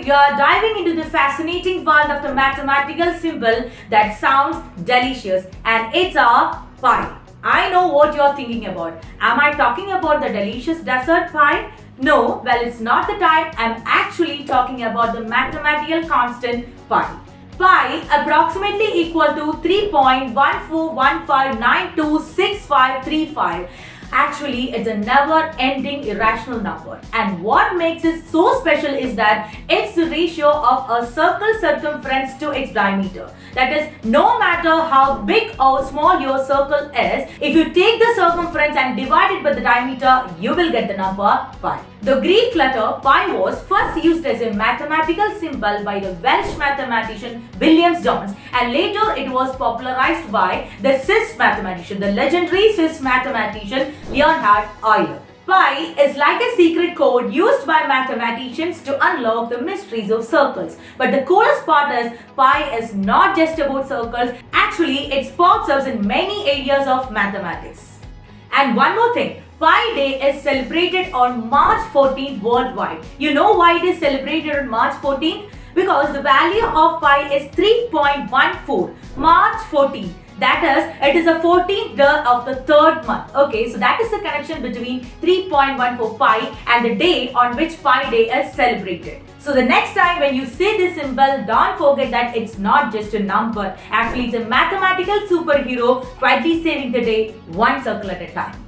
you are diving into the fascinating world of the mathematical symbol that sounds delicious, and it's a pie. I know what you're thinking about. Am I talking about the delicious dessert pie? No, well, it's not the type. I'm actually talking about the mathematical constant pi. Pi approximately equal to 3.1415926535. Actually, it's a never-ending irrational number. And what makes it so special is that it's the ratio of a circle circumference to its diameter. That is, no matter how big or small your circle is, if you take the circumference and divide it by the diameter, you will get the number pi. The Greek letter pi was first used as a mathematical symbol by the Welsh mathematician William Jones, and later it was popularized by the Swiss mathematician, the legendary Swiss mathematician Leonhard Euler. Pi is like a secret code used by mathematicians to unlock the mysteries of circles. But the coolest part is, pi is not just about circles. Actually, it pops up in many areas of mathematics. And one more thing, Pi Day is celebrated on March 14th worldwide. You know why it is celebrated on March 14th? Because the value of pi is 3.14, March 14th. That is, it is the 14th day of the third month. Okay, so that is the connection between 3.14 pi and the day on which Pi Day is celebrated. So the next time when you see this symbol, don't forget that it's not just a number. Actually, it's a mathematical superhero quietly saving the day one circle at a time.